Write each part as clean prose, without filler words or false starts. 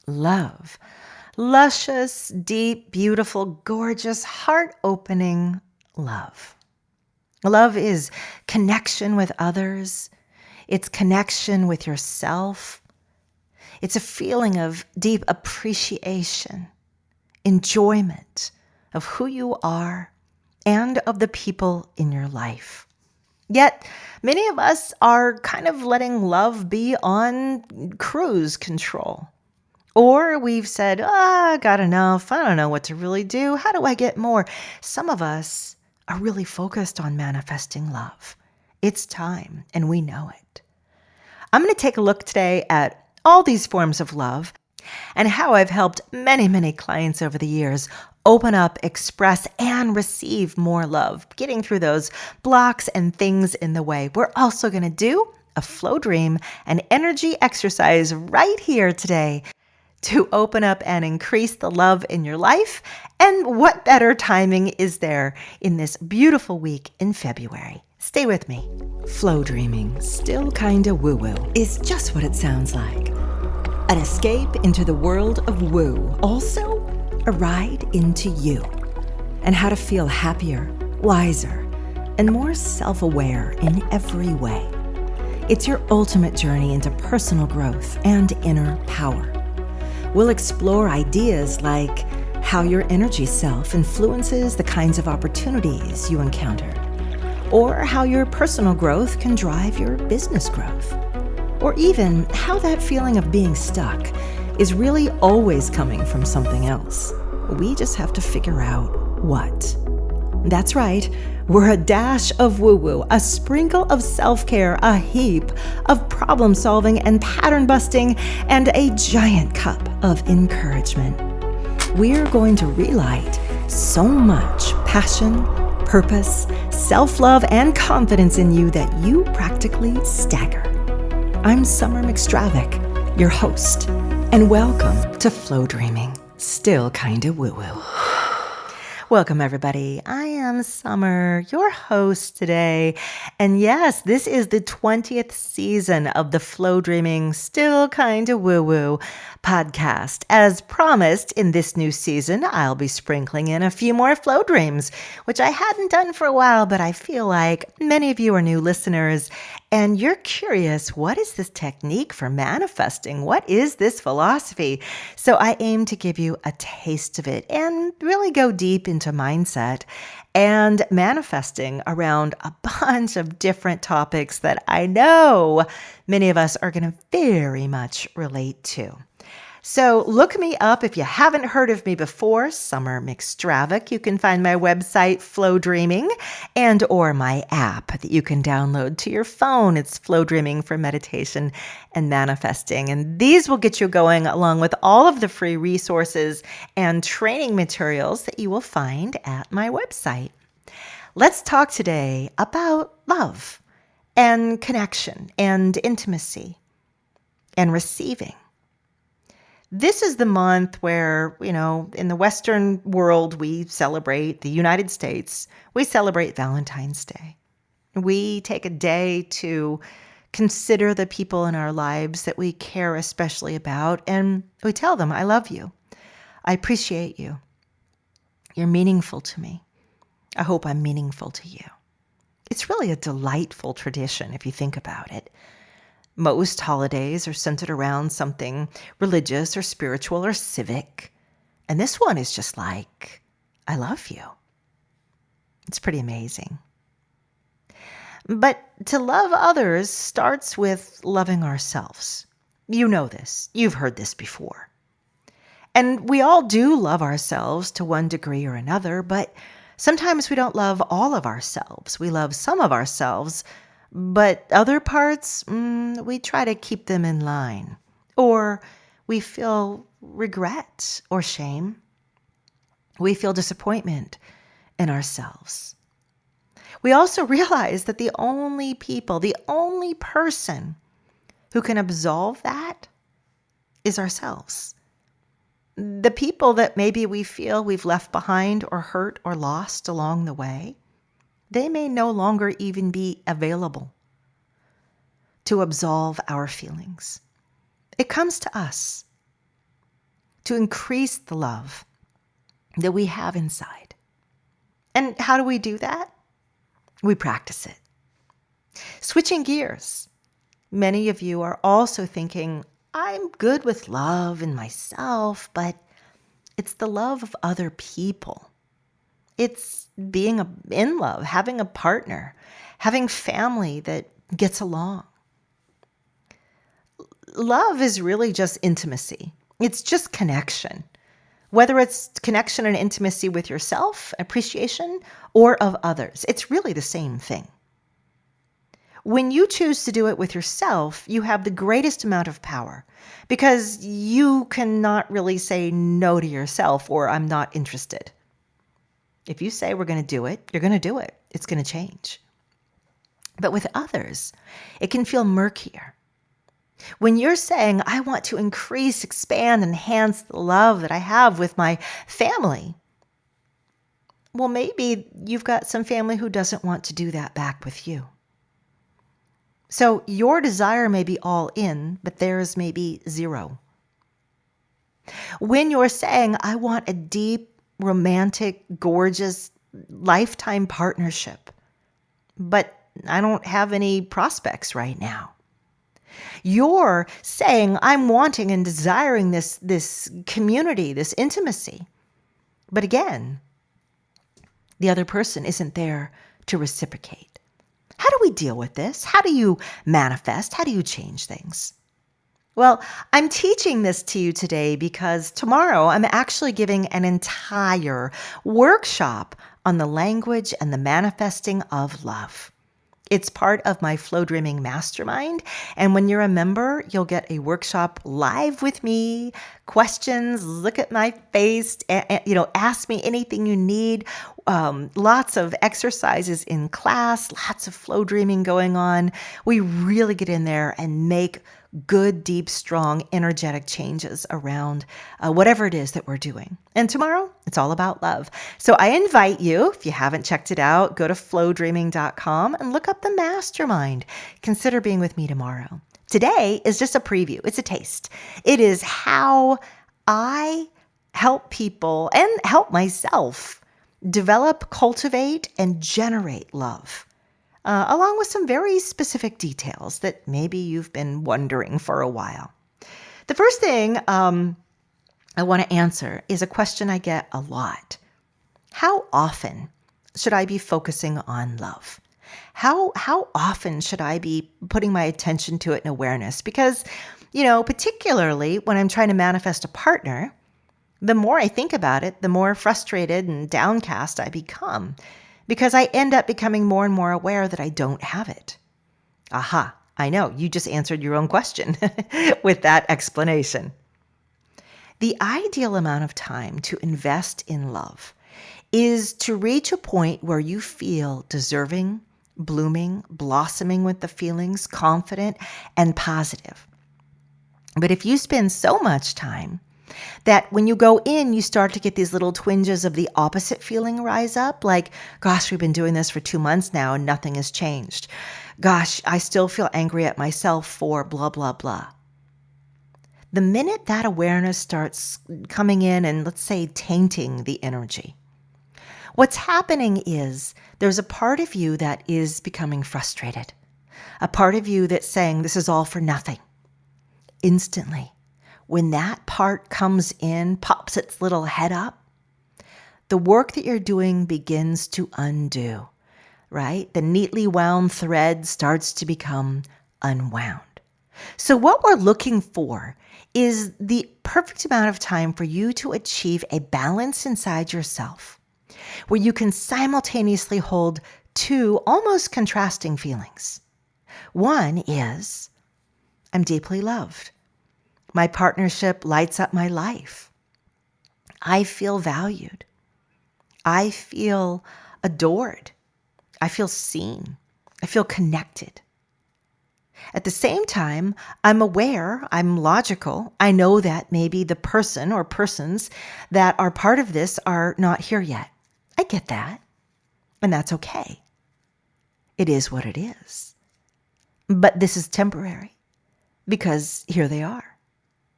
Love. Luscious, deep, beautiful, gorgeous, heart-opening love. Love is connection with others. It's connection with yourself. It's a feeling of deep appreciation, enjoyment of who you are and of the people in your life. Yet, many of us are kind of letting love be on cruise control. Or we've said, I got enough. I don't know what to really do. How do I get more? Some of us are really focused on manifesting love. It's time, and we know it. I'm going to take a look today at all these forms of love and how I've helped many, many clients over the years open up, express, and receive more love, getting through those blocks and things in the way. We're also going to do a flow dream, an energy exercise right here today to open up and increase the love in your life. And what better timing is there in this beautiful week in February? Stay with me. Flow dreaming, still kinda woo-woo, is just what it sounds like. An escape into the world of woo. Also, a ride into you and how to feel happier, wiser, and more self-aware in every way. It's your ultimate journey into personal growth and inner power. We'll explore ideas like how your energy self influences the kinds of opportunities you encounter, or how your personal growth can drive your business growth, or even how that feeling of being stuck is really always coming from something else. We just have to figure out what. That's right. We're a dash of woo-woo, a sprinkle of self-care, a heap of problem-solving and pattern-busting, and a giant cup of encouragement. We're going to relight so much passion, purpose, self-love, and confidence in you that you practically stagger. I'm Summer McStravick, your host, and welcome to Flow Dreaming, still kinda woo-woo. Welcome, everybody. I am Summer, your host today. And yes, this is the 20th season of the Flow Dreaming, Still Kinda Woo-Woo podcast. As promised, in this new season, I'll be sprinkling in a few more flow dreams, which I hadn't done for a while, but I feel like many of you are new listeners and you're curious, what is this technique for manifesting? What is this philosophy? So I aim to give you a taste of it and really go deep into mindset and manifesting around a bunch of different topics that I know many of us are going to very much relate to. So look me up if you haven't heard of me before, Summer McStravick. You can find my website, Flowdreaming, and or my app that you can download to your phone. It's Flowdreaming for meditation and manifesting. And these will get you going along with all of the free resources and training materials that you will find at my website. Let's talk today about love and connection and intimacy and receiving. This is the month where, in the Western world, we celebrate, the United States, we celebrate Valentine's Day. We take a day to consider the people in our lives that we care especially about, and we tell them, I love you. I appreciate you. You're meaningful to me. I hope I'm meaningful to you. It's really a delightful tradition if you think about it. Most holidays are centered around something religious or spiritual or civic. And this one is just like, I love you. It's pretty amazing. But to love others starts with loving ourselves. You know this. You've heard this before. And we all do love ourselves to one degree or another, but sometimes we don't love all of ourselves. We love some of ourselves, but other parts, we try to keep them in line. Or we feel regret or shame. We feel disappointment in ourselves. We also realize that the only person who can absolve that is ourselves. The people that maybe we feel we've left behind or hurt or lost along the way, they may no longer even be available to absolve our feelings. It comes to us. to increase the love that we have inside. And how do we do that? We practice it. Switching gears. Many of you are also thinking, I'm good with love in myself, but it's the love of other people. It's being in love, having a partner, having family that gets along. Love is really just intimacy. It's just connection. Whether it's connection and intimacy with yourself, appreciation, or of others, it's really the same thing. When you choose to do it with yourself, you have the greatest amount of power because you cannot really say no to yourself or I'm not interested. If you say we're going to do it, you're going to do it. It's going to change. But with others, it can feel murkier. When you're saying, I want to increase, expand, enhance the love that I have with my family, well, maybe you've got some family who doesn't want to do that back with you. So your desire may be all in, but theirs may be zero. When you're saying, I want a deep, romantic, gorgeous, lifetime partnership, but I don't have any prospects right now. You're saying, I'm wanting and desiring this community, this intimacy. But again, the other person isn't there to reciprocate. How do we deal with this? How do you manifest? How do you change things? Well, I'm teaching this to you today because tomorrow I'm actually giving an entire workshop on the language and the manifesting of love. It's part of my Flowdreaming mastermind. And when you're a member, you'll get a workshop live with me, questions, look at my face, ask me anything you need. Lots of exercises in class, lots of flow dreaming going on. We really get in there and make good, deep, strong, energetic changes around whatever it is that we're doing. And tomorrow, it's all about love. So I invite you, if you haven't checked it out, go to flowdreaming.com and look up the mastermind. Consider being with me tomorrow. Today is just a preview. It's a taste. It is how I help people and help myself develop, cultivate, and generate love. Along with some very specific details that maybe you've been wondering for a while. The first thing I want to answer is a question I get a lot. How often should I be focusing on love? How often should I be putting my attention to it and awareness? Because, particularly when I'm trying to manifest a partner, the more I think about it, the more frustrated and downcast I become. Because I end up becoming more and more aware that I don't have it. Aha, I know, you just answered your own question with that explanation. The ideal amount of time to invest in love is to reach a point where you feel deserving, blooming, blossoming with the feelings, confident, and positive. But if you spend so much time that when you go in, you start to get these little twinges of the opposite feeling rise up, like, gosh, we've been doing this for 2 months now and nothing has changed. Gosh, I still feel angry at myself for blah, blah, blah. The minute that awareness starts coming in and, let's say, tainting the energy, what's happening is there's a part of you that is becoming frustrated, a part of you that's saying this is all for nothing. Instantly, when that part comes in, pops its little head up, the work that you're doing begins to undo, right? The neatly wound thread starts to become unwound. So what we're looking for is the perfect amount of time for you to achieve a balance inside yourself, where you can simultaneously hold two almost contrasting feelings. One is, I'm deeply loved. My partnership lights up my life. I feel valued. I feel adored. I feel seen. I feel connected. At the same time, I'm aware, I'm logical. I know that maybe the person or persons that are part of this are not here yet. I get that. And that's okay. It is what it is. But this is temporary because here they are.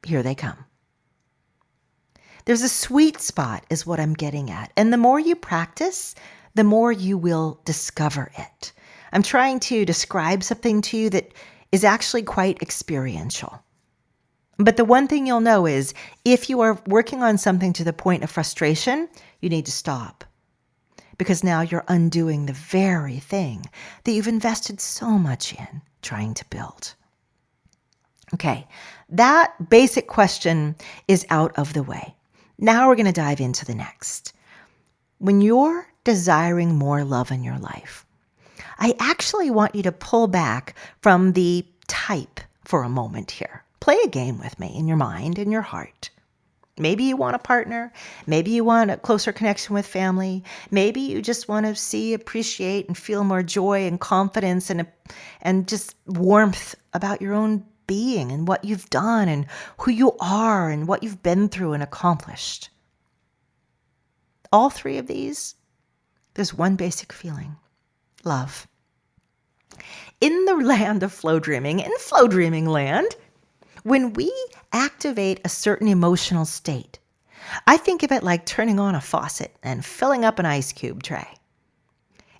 Here they come. There's a sweet spot is what I'm getting at. And the more you practice, the more you will discover it. I'm trying to describe something to you that is actually quite experiential. But the one thing you'll know is if you are working on something to the point of frustration, you need to stop. Because now you're undoing the very thing that you've invested so much in trying to build. Okay, that basic question is out of the way. Now we're going to dive into the next. When you're desiring more love in your life, I actually want you to pull back from the type for a moment here. Play a game with me in your mind and your heart. Maybe you want a partner. Maybe you want a closer connection with family. Maybe you just want to see, appreciate, and feel more joy and confidence and just warmth about your own being and what you've done and who you are and what you've been through and accomplished. All three of these, there's one basic feeling: love. In the land of flow dreaming, in flow dreaming land, when we activate a certain emotional state, I think of it like turning on a faucet and filling up an ice cube tray.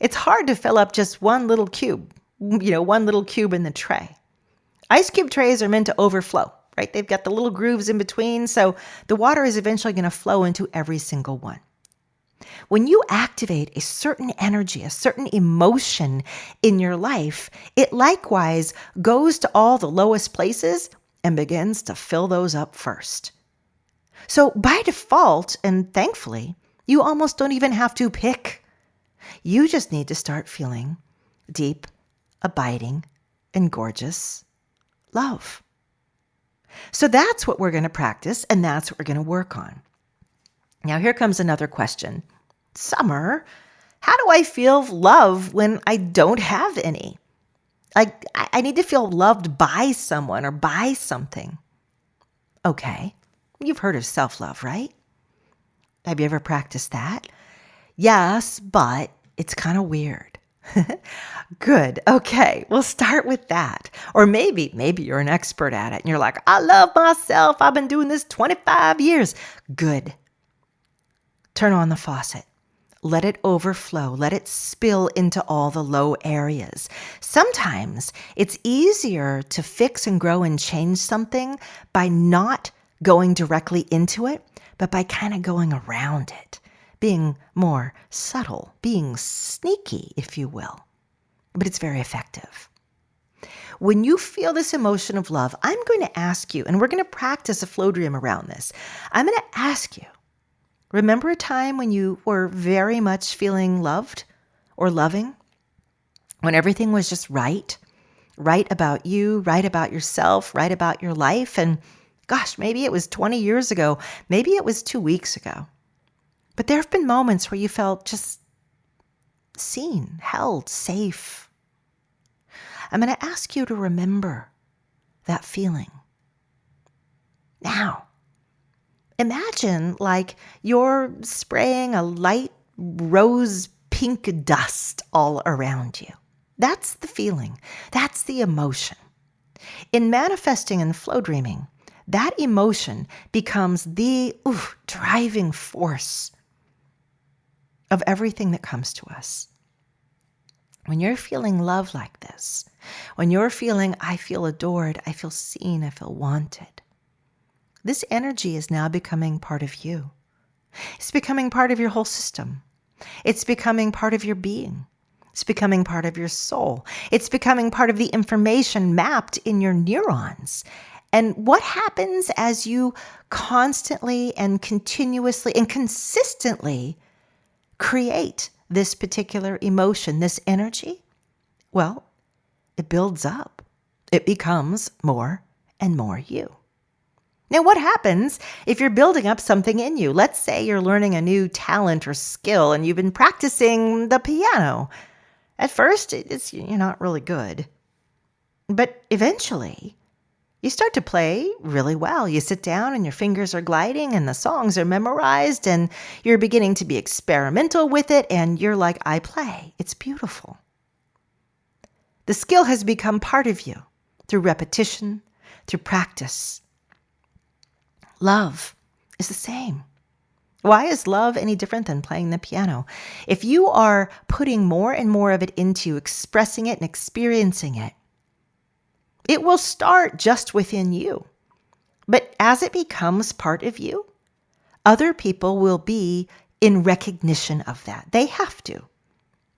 It's hard to fill up just one little cube in the tray. Ice cube trays are meant to overflow, right? They've got the little grooves in between, so the water is eventually going to flow into every single one. When you activate a certain energy, a certain emotion in your life, it likewise goes to all the lowest places and begins to fill those up first. So by default, and thankfully, you almost don't even have to pick. You just need to start feeling deep, abiding, and gorgeous love. So that's what we're going to practice, and that's what we're going to work on. Now, here comes another question. Summer, how do I feel love when I don't have any? Like, I need to feel loved by someone or by something. Okay, you've heard of self-love, right? Have you ever practiced that? Yes, but it's kind of weird. Good. Okay, we'll start with that. Or maybe you're an expert at it and you're like, I love myself. I've been doing this 25 years. Good. Turn on the faucet. Let it overflow. Let it spill into all the low areas. Sometimes it's easier to fix and grow and change something by not going directly into it, but by kind of going around it, being more subtle, being sneaky, if you will. But it's very effective. When you feel this emotion of love, I'm going to ask you, and we're going to practice a flow dream around this. I'm going to ask you, remember a time when you were very much feeling loved or loving? When everything was just right? Right about you, right about yourself, right about your life. And gosh, maybe it was 20 years ago. Maybe it was 2 weeks ago. But there have been moments where you felt just seen, held, safe. I'm going to ask you to remember that feeling. Now, imagine like you're spraying a light rose pink dust all around you. That's the feeling. That's the emotion. In manifesting and flow dreaming, that emotion becomes the driving force of everything that comes to us. When you're feeling love like this, when you're feeling, I feel adored, I feel seen, I feel wanted, this energy is now becoming part of you. It's becoming part of your whole system. It's becoming part of your being. It's becoming part of your soul. It's becoming part of the information mapped in your neurons. And what happens as you constantly and continuously and consistently create this particular emotion, this energy? Well, it builds up. It becomes more and more you. Now, what happens if you're building up something in you? Let's say you're learning a new talent or skill and you've been practicing the piano. At first, you're not really good. But eventually, you start to play really well. You sit down and your fingers are gliding and the songs are memorized and you're beginning to be experimental with it and you're like, I play. It's beautiful. The skill has become part of you through repetition, through practice. Love is the same. Why is love any different than playing the piano? If you are putting more and more of it into expressing it and experiencing it, it will start just within you. But as it becomes part of you, other people will be in recognition of that. They have to.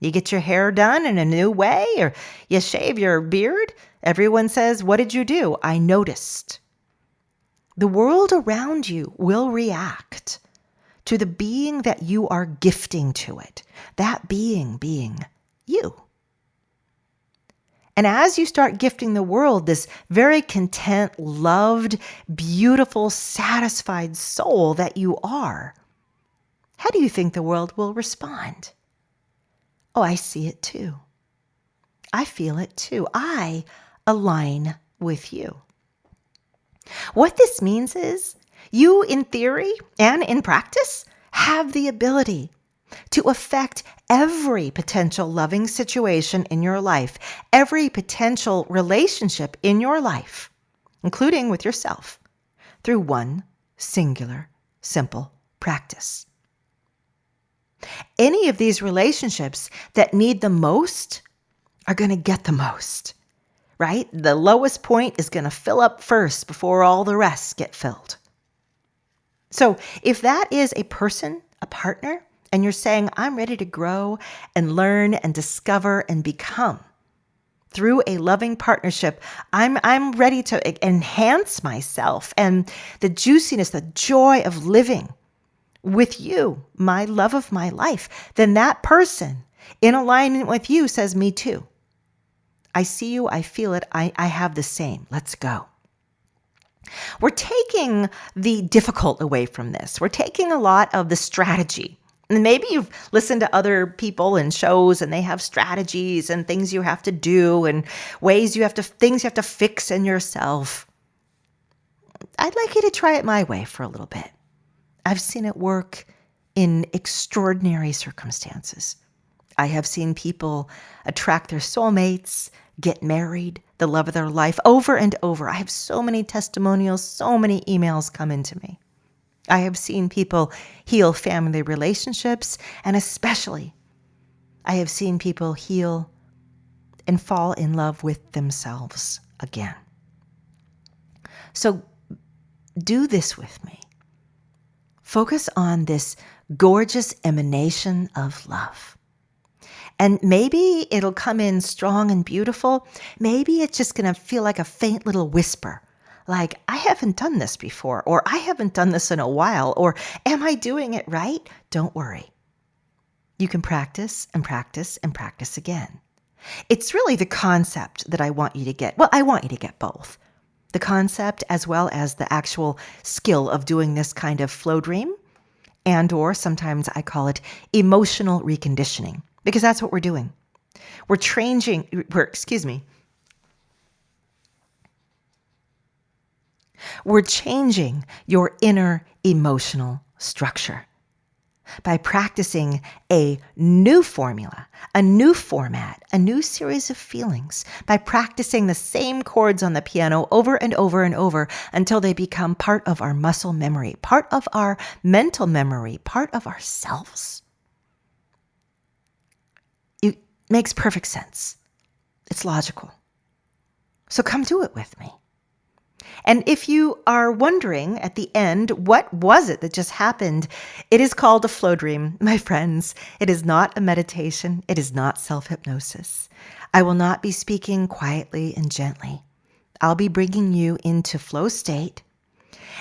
You get your hair done in a new way, or you shave your beard, everyone says, "What did you do?" "I noticed." The world around you will react to the being that you are gifting to it, that being you. And as you start gifting the world this very content, loved, beautiful, satisfied soul that you are, how do you think the world will respond? Oh, I see it too. I feel it too. I align with you. What this means is you, in theory and in practice, have the ability to affect every potential loving situation in your life, every potential relationship in your life, including with yourself, through one singular, simple practice. Any of these relationships that need the most are going to get the most, right? The lowest point is going to fill up first before all the rest get filled. So if that is a person, a partner, and you're saying, "I'm ready to grow and learn and discover and become through a loving partnership, I'm ready to enhance myself and the juiciness, the joy of living with you, my love of my life," then that person in alignment with you says, "Me too. I see you. I feel it. I have the same. Let's go." We're taking the difficult away from this. We're taking a lot of the strategy. And maybe you've listened to other people and shows, and they have strategies and things you have to do and things you have to fix in yourself. I'd like you to try it my way for a little bit. I've seen it work in extraordinary circumstances. I have seen people attract their soulmates, get married, the love of their life, over and over. I have so many testimonials, so many emails come into me. I have seen people heal family relationships, and especially I have seen people heal and fall in love with themselves again. So do this with me. Focus on this gorgeous emanation of love. And maybe it'll come in strong and beautiful. Maybe it's just going to feel like a faint little whisper, like, "I haven't done this before," or "I haven't done this in a while," or "Am I doing it right?" Don't worry. You can practice and practice and practice again. It's really the concept that I want you to get. Well, I want you to get both. The concept as well as the actual skill of doing this kind of flow dream, or sometimes I call it emotional reconditioning, because that's what we're doing. We're changing your inner emotional structure by practicing a new formula, a new format, a new series of feelings, by practicing the same chords on the piano over and over and over until they become part of our muscle memory, part of our mental memory, part of ourselves. It makes perfect sense. It's logical. So come do it with me. And if you are wondering at the end, what was it that just happened? It is called a flow dream, my friends. It is not a meditation. It is not self-hypnosis. I will not be speaking quietly and gently. I'll be bringing you into flow state,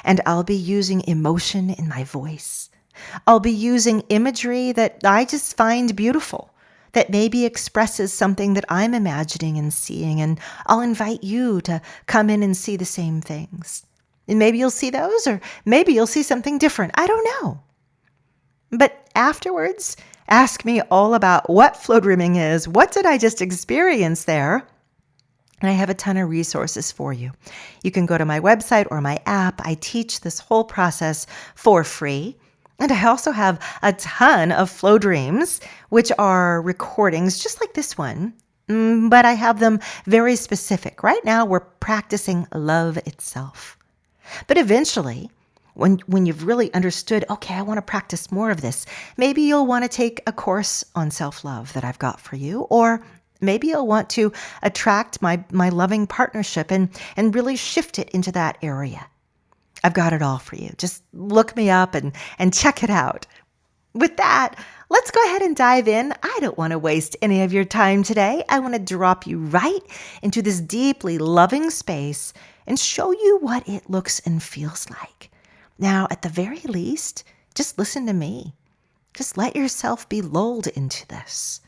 and I'll be using emotion in my voice. I'll be using imagery that I just find beautiful, that maybe expresses something that I'm imagining and seeing, and I'll invite you to come in and see the same things. And maybe you'll see those, or maybe you'll see something different. I don't know. But afterwards, ask me all about what flow dreaming is. What did I just experience there? And I have a ton of resources for you. You can go to my website or my app. I teach this whole process for free. And I also have a ton of flow dreams, which are recordings just like this one, but I have them very specific. Right now, we're practicing love itself. But eventually, When you've really understood, okay, I want to practice more of this, maybe you'll want to take a course on self-love that I've got for you, or maybe you'll want to attract my loving partnership and really shift it into that area. I've got it all for you. Just look me up and check it out. With that, let's go ahead and dive in. I don't want to waste any of your time today. I want to drop you right into this deeply loving space and show you what it looks and feels like. Now, at the very least, just listen to me. Just let yourself be lulled into this.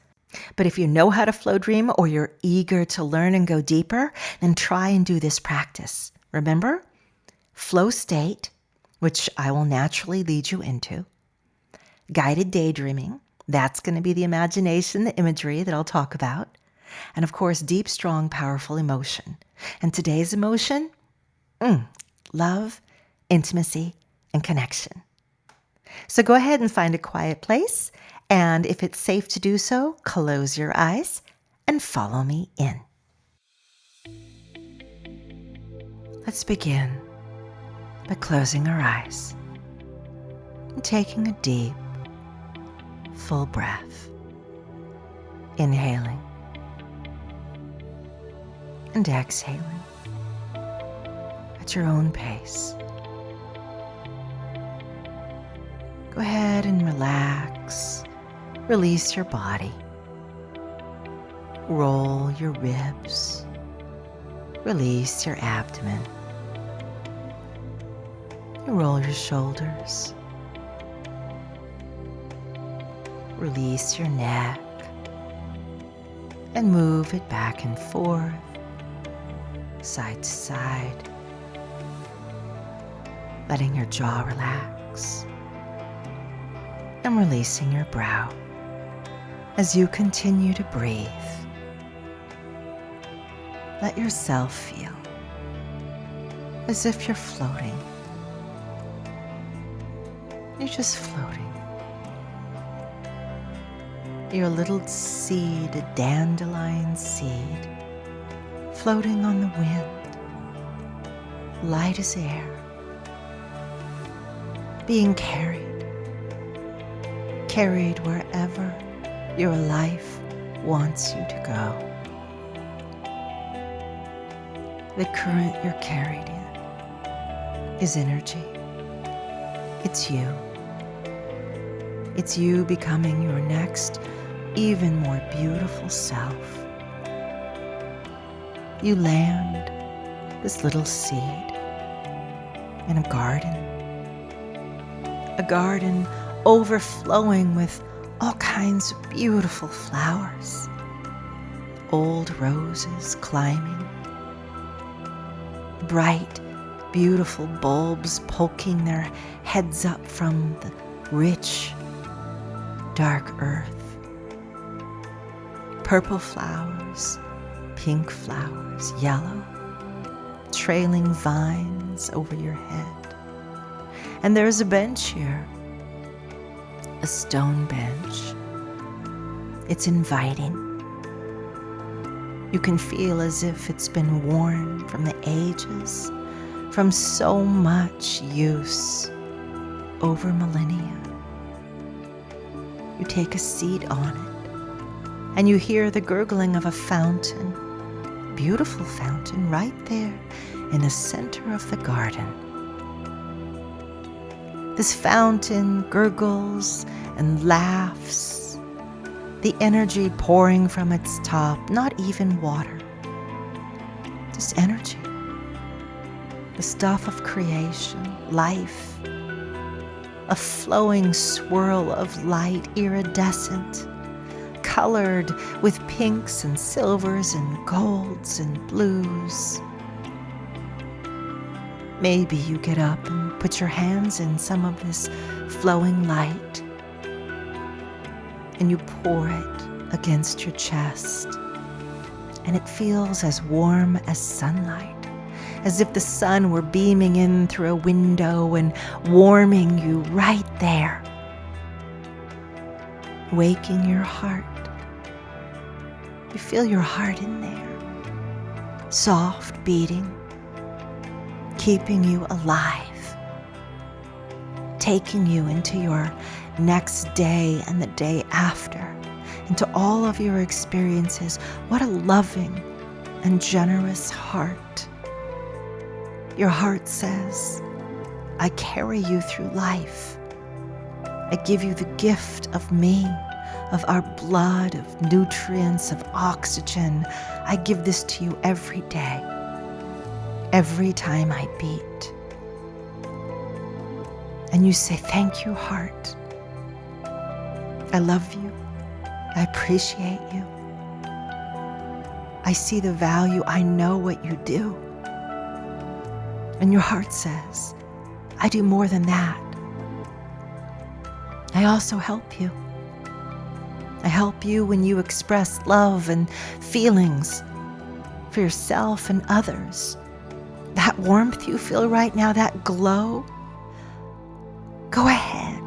But if you know how to flow dream or you're eager to learn and go deeper, then try and do this practice. Remember? Flow state, which I will naturally lead you into. Guided daydreaming, that's going to be the imagination, the imagery that I'll talk about. And of course, deep, strong, powerful emotion. And today's emotion? Love, intimacy, and connection. So go ahead and find a quiet place. And if it's safe to do so, close your eyes and follow me in. Let's begin by closing our eyes and taking a deep, full breath. Inhaling and exhaling at your own pace. Go ahead and relax. Release your body. Roll your ribs. Release your abdomen. Roll your shoulders. Release your neck and move it back and forth, side to side, letting your jaw relax and releasing your brow as you continue to breathe. Let yourself feel as if you're floating. You're just floating. You're a little seed, a dandelion seed, floating on the wind, light as air, being carried wherever your life wants you to go. The current you're carried in is energy. It's you. It's you becoming your next, even more beautiful self. You land this little seed in a garden overflowing with all kinds of beautiful flowers, old roses climbing, bright, beautiful bulbs poking their heads up from the rich, dark earth, purple flowers, pink flowers, yellow, trailing vines over your head. And there's a bench here, a stone bench. It's inviting. You can feel as if it's been worn from the ages, from so much use over millennia. You take a seat on it, and you hear the gurgling of a fountain, beautiful fountain right there in the center of the garden. This fountain gurgles and laughs, the energy pouring from its top, not even water, just energy, the stuff of creation, life, a flowing swirl of light, iridescent, colored with pinks and silvers and golds and blues. Maybe you get up and put your hands in some of this flowing light, and you pour it against your chest, and it feels as warm as sunlight, as if the sun were beaming in through a window and warming you right there, waking your heart. You feel your heart in there, soft beating, keeping you alive. taking you into your next day and the day after, into all of your experiences. What a loving and generous heart. Your heart says, I carry you through life. I give you the gift of me, of our blood, of nutrients, of oxygen. I give this to you every day, every time I beat. And you say, thank you, heart. I love you. I appreciate you. I see the value. I know what you do. And your heart says, I do more than that. I also help you. I help you when you express love and feelings for yourself and others. That warmth you feel right now, that glow, go ahead,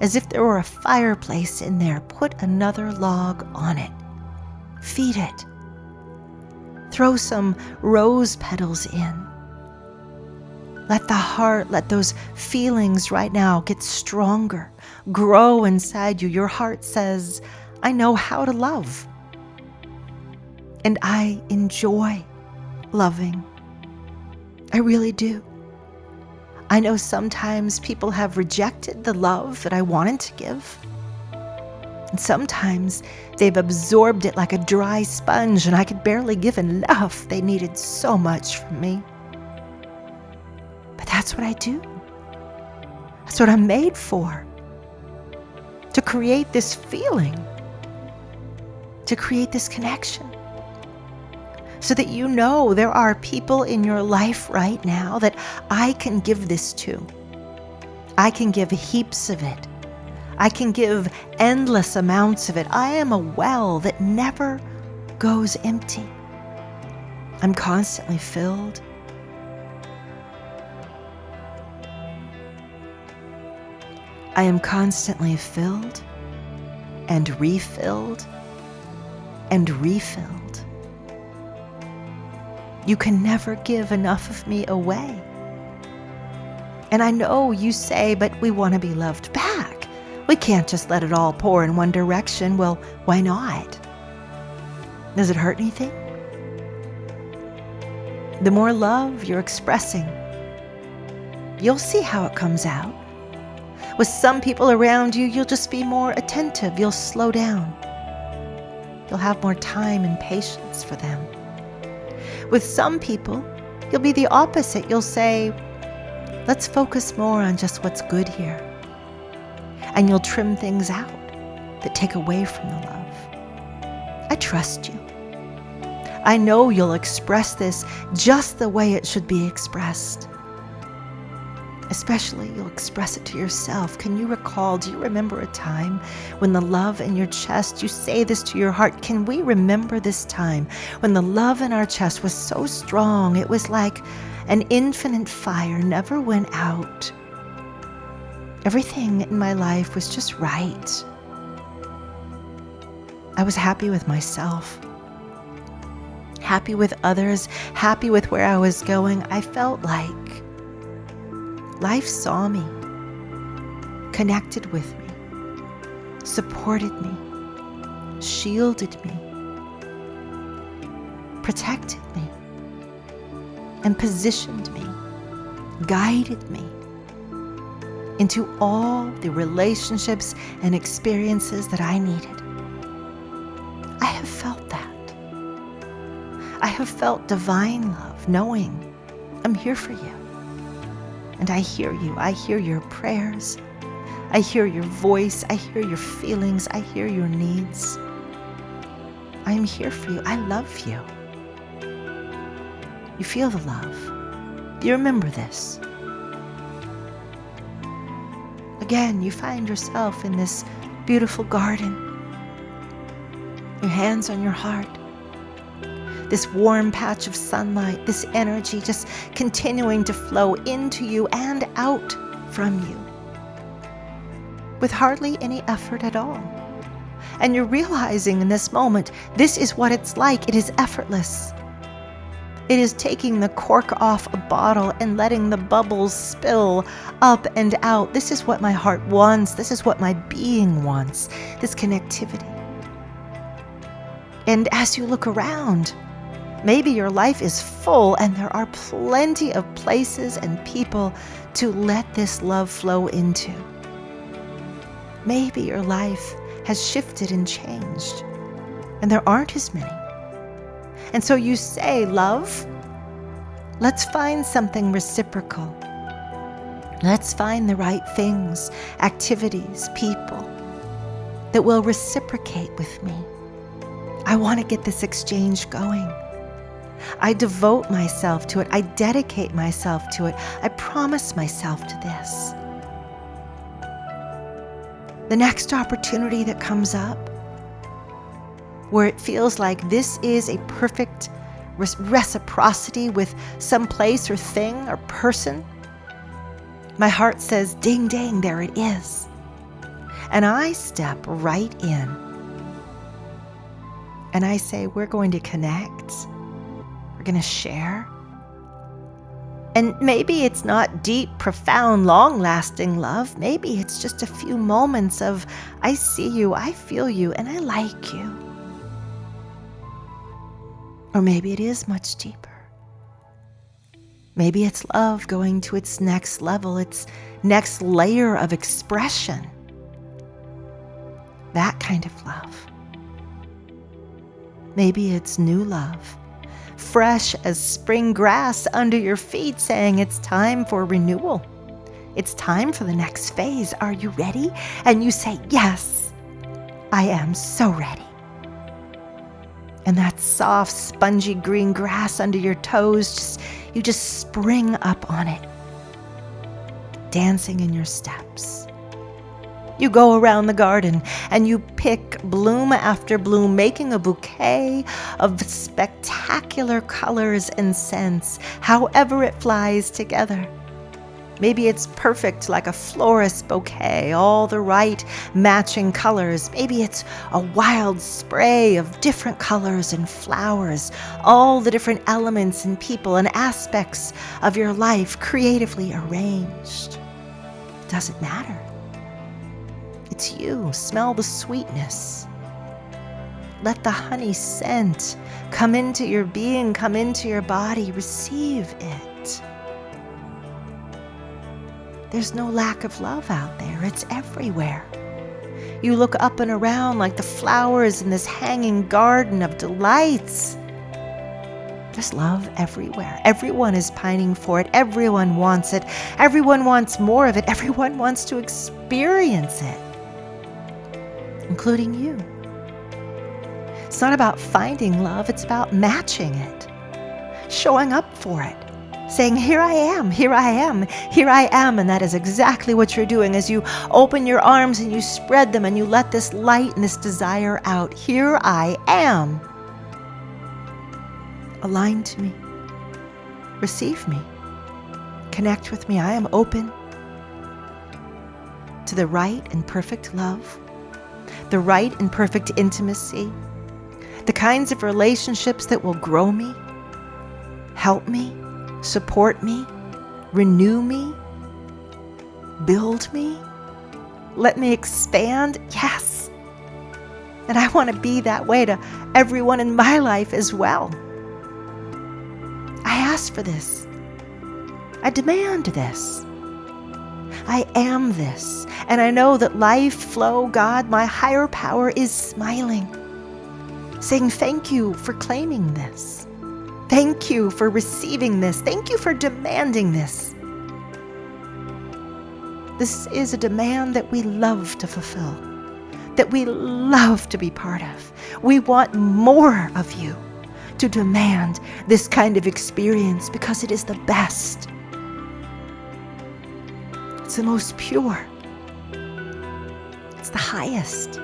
as if there were a fireplace in there. Put another log on it. Feed it. Throw some rose petals in. Let the heart, let those feelings right now get stronger, grow inside you. Your heart says, I know how to love. And I enjoy loving. I really do. I know sometimes people have rejected the love that I wanted to give. And sometimes they've absorbed it like a dry sponge, and I could barely give enough. They needed so much from me. But that's what I do. That's what I'm made for. To create this feeling. To create this connection. So that you know there are people in your life right now that I can give this to. I can give heaps of it. I can give endless amounts of it. I am a well that never goes empty. I'm constantly filled. I am constantly filled and refilled and refilled. You can never give enough of me away. And I know you say, but we want to be loved back. We can't just let it all pour in one direction. Well, why not? Does it hurt anything? The more love you're expressing, you'll see how it comes out. With some people around you, you'll just be more attentive. You'll slow down. You'll have more time and patience for them. With some people, you'll be the opposite. You'll say, let's focus more on just what's good here. And you'll trim things out that take away from the love. I trust you. I know you'll express this just the way it should be expressed. Especially, you'll express it to yourself. Can you recall, do you remember a time when the love in your chest, you say this to your heart, can we remember this time when the love in our chest was so strong, it was like an infinite fire, never went out. Everything in my life was just right. I was happy with myself, happy with others, happy with where I was going. I felt like life saw me, connected with me, supported me, shielded me, protected me, and positioned me, guided me into all the relationships and experiences that I needed. I have felt that. I have felt divine love, knowing I'm here for you. And I hear you. I hear your prayers. I hear your voice. I hear your feelings. I hear your needs. I am here for you. I love you. You feel the love. You remember this. Again, you find yourself in this beautiful garden. Your hands on your heart. This warm patch of sunlight, this energy just continuing to flow into you and out from you with hardly any effort at all. And you're realizing in this moment, this is what it's like. It is effortless. It is taking the cork off a bottle and letting the bubbles spill up and out. This is what my heart wants. This is what my being wants, this connectivity. And as you look around, maybe your life is full and there are plenty of places and people to let this love flow into. Maybe your life has shifted and changed, and there aren't as many. And so you say, love, let's find something reciprocal. Let's find the right things, activities, people that will reciprocate with me. I want to get this exchange going. I devote myself to it. I dedicate myself to it. I promise myself to this. The next opportunity that comes up, where it feels like this is a perfect reciprocity with some place or thing or person, my heart says, ding, ding, there it is. And I step right in. And I say, we're going to connect. We're going to share. And maybe it's not deep, profound, long-lasting love. Maybe it's just a few moments of, I see you, I feel you, and I like you. Or maybe it is much deeper. Maybe it's love going to its next level, its next layer of expression. That kind of love. Maybe it's new love, fresh as spring grass under your feet, saying it's time for renewal. It's time for the next phase. Are you ready? And you say, yes, I am so ready. And that soft, spongy green grass under your toes, you just spring up on it, dancing in your steps. You go around the garden and you pick bloom after bloom, making a bouquet of spectacular colors and scents, however it flies together. Maybe it's perfect like a florist bouquet, all the right matching colors. Maybe it's a wild spray of different colors and flowers, all the different elements and people and aspects of your life creatively arranged. It doesn't matter. It's you. Smell the sweetness. Let the honey scent come into your being, come into your body. Receive it. There's no lack of love out there. It's everywhere. You look up and around like the flowers in this hanging garden of delights. There's love everywhere. Everyone is pining for it. Everyone wants it. Everyone wants more of it. Everyone wants to experience it, including you. It's not about finding love. It's about matching it, showing up for it. Saying, here I am, here I am, here I am. And that is exactly what you're doing as you open your arms and you spread them and you let this light and this desire out. Here I am. Align to me. Receive me. Connect with me. I am open to the right and perfect love, the right and perfect intimacy, the kinds of relationships that will grow me, help me, support me, renew me, build me, let me expand. Yes. And I want to be that way to everyone in my life as well. I ask for this. I demand this. I am this. And I know that life, flow, God, my higher power is smiling, saying thank you for claiming this. Thank you for receiving this. Thank you for demanding this. This is a demand that we love to fulfill, that we love to be part of. We want more of you to demand this kind of experience because it is the best. It's the most pure. It's the highest.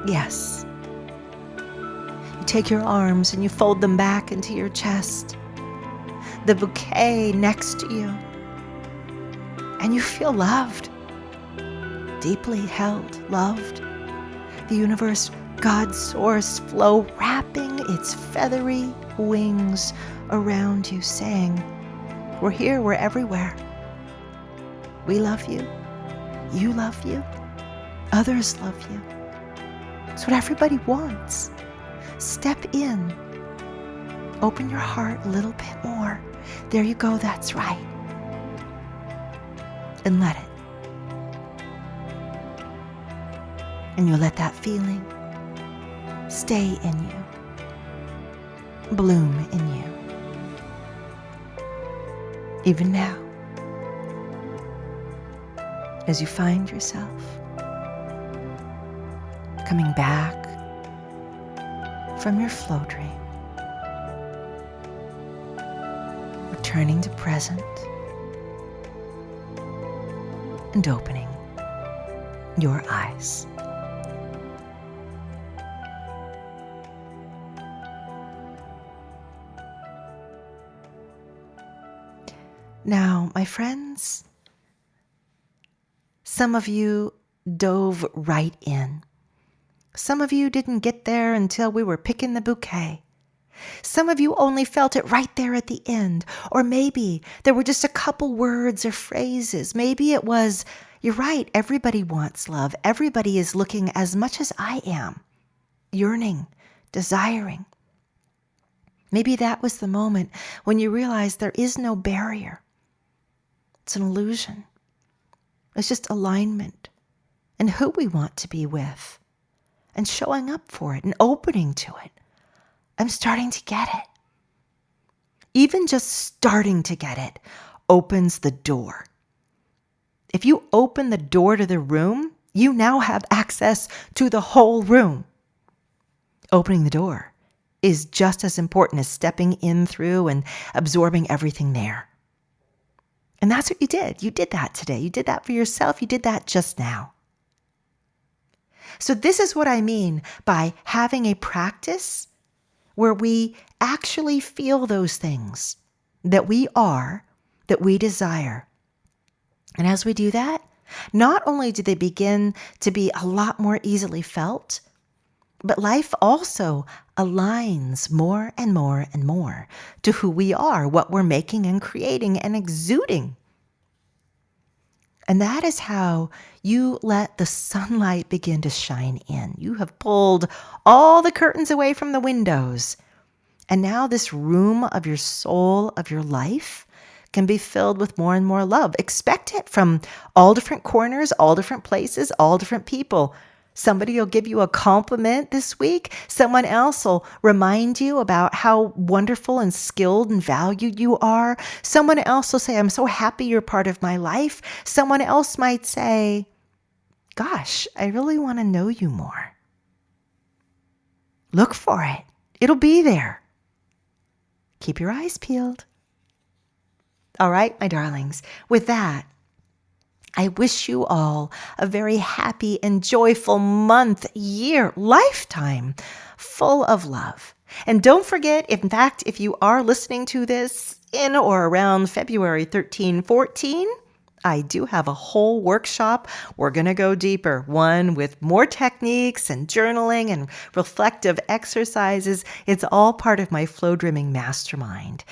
Yes. Take your arms and you fold them back into your chest, the bouquet next to you, and you feel loved, deeply held, loved. The universe God's source flow wrapping its feathery wings around you, saying, we're here, we're everywhere. We love you. You love you. Others love you. It's what everybody wants. Step in. Open your heart a little bit more. There you go, that's right. And let it. And you'll let that feeling stay in you, bloom in you. Even now, as you find yourself coming back from your flow dream, returning to present and opening your eyes. Now, my friends, some of you dove right in. Some of you didn't get there until we were picking the bouquet. Some of you only felt it right there at the end. Or maybe there were just a couple words or phrases. Maybe it was, you're right, everybody wants love. Everybody is looking as much as I am, yearning, desiring. Maybe that was the moment when you realized there is no barrier. It's an illusion. It's just alignment and who we want to be with and showing up for it and opening to it. I'm starting to get it. Even just starting to get it opens the door. If you open the door to the room, you now have access to the whole room. Opening the door is just as important as stepping in through and absorbing everything there. And that's what you did. You did that today. You did that for yourself. You did that just now. So this is what I mean by having a practice where we actually feel those things that we are, that we desire. And as we do that, not only do they begin to be a lot more easily felt, but life also aligns more and more and more to who we are, what we're making and creating and exuding. And that is how you let the sunlight begin to shine in. You have pulled all the curtains away from the windows. And now this room of your soul, of your life, can be filled with more and more love. Expect it from all different corners, all different places, all different people. Somebody will give you a compliment this week. Someone else will remind you about how wonderful and skilled and valued you are. Someone else will say, I'm so happy you're part of my life. Someone else might say, gosh, I really want to know you more. Look for it. It'll be there. Keep your eyes peeled. All right, my darlings, with that, I wish you all a very happy and joyful month, year, lifetime full of love. And don't forget, in fact, if you are listening to this in or around February 13, 14, I do have a whole workshop. We're going to go deeper, one with more techniques and journaling and reflective exercises. It's all part of my Flowdreaming mastermind.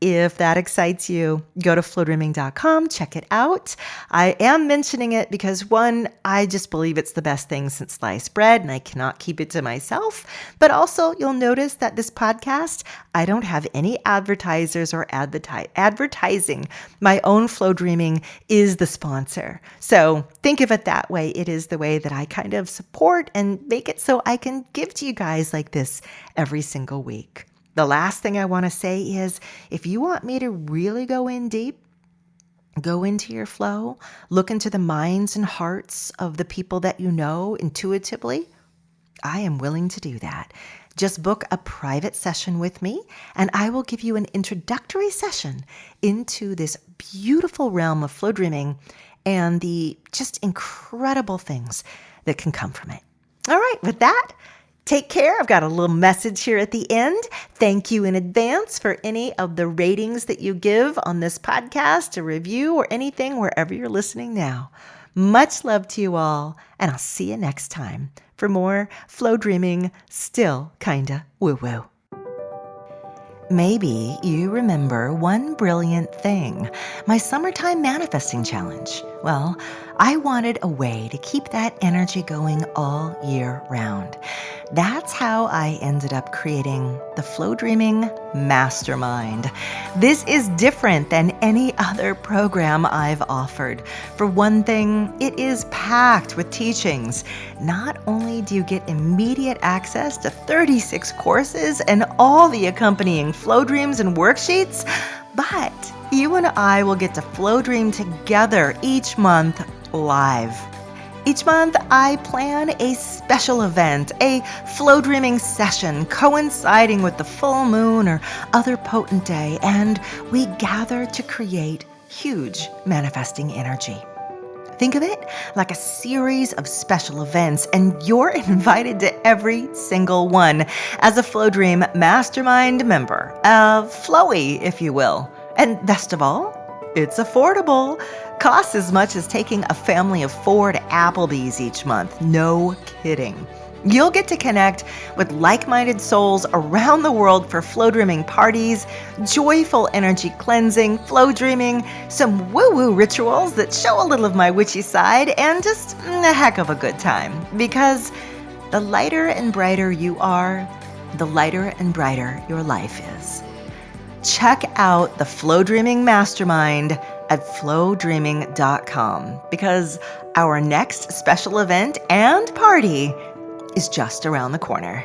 If that excites you, go to flowdreaming.com, check it out. I am mentioning it because, one, I just believe it's the best thing since sliced bread and I cannot keep it to myself. But also, you'll notice that this podcast, I don't have any advertisers or advertising. My own Flowdreaming is the sponsor. So think of it that way. It is the way that I kind of support and make it so I can give to you guys like this every single week. The last thing I want to say is, if you want me to really go in deep, go into your flow, look into the minds and hearts of the people that you know intuitively, I am willing to do that. Just book a private session with me, and I will give you an introductory session into this beautiful realm of flow dreaming and the just incredible things that can come from it. All right, with that, take care. I've got a little message here at the end. Thank you in advance for any of the ratings that you give on this podcast, a review, or anything wherever you're listening now. Much love to you all, and I'll see you next time for more flow dreaming, still kinda woo-woo. Maybe you remember one brilliant thing, my summertime manifesting challenge. Well, I wanted a way to keep that energy going all year round. That's how I ended up creating the Flow Dreaming Mastermind. This is different than any other program I've offered. For one thing, it is packed with teachings. Not only do you get immediate access to 36 courses and all the accompanying flow dreams and worksheets, but you and I will get to flow dream together each month live. Each month, I plan a special event, a flow dreaming session coinciding with the full moon or other potent day, and we gather to create huge manifesting energy. Think of it like a series of special events, and you're invited to every single one as a Flow Dream Mastermind member, a Flowy, if you will. And best of all, it's affordable. Costs as much as taking a family of 4 to Applebee's each month. No kidding. You'll get to connect with like-minded souls around the world for flow dreaming parties, joyful energy cleansing, flow dreaming, some woo-woo rituals that show a little of my witchy side, and just a heck of a good time. Because the lighter and brighter you are, the lighter and brighter your life is. Check out the Flow Dreaming Mastermind at flowdreaming.com because our next special event and party is just around the corner.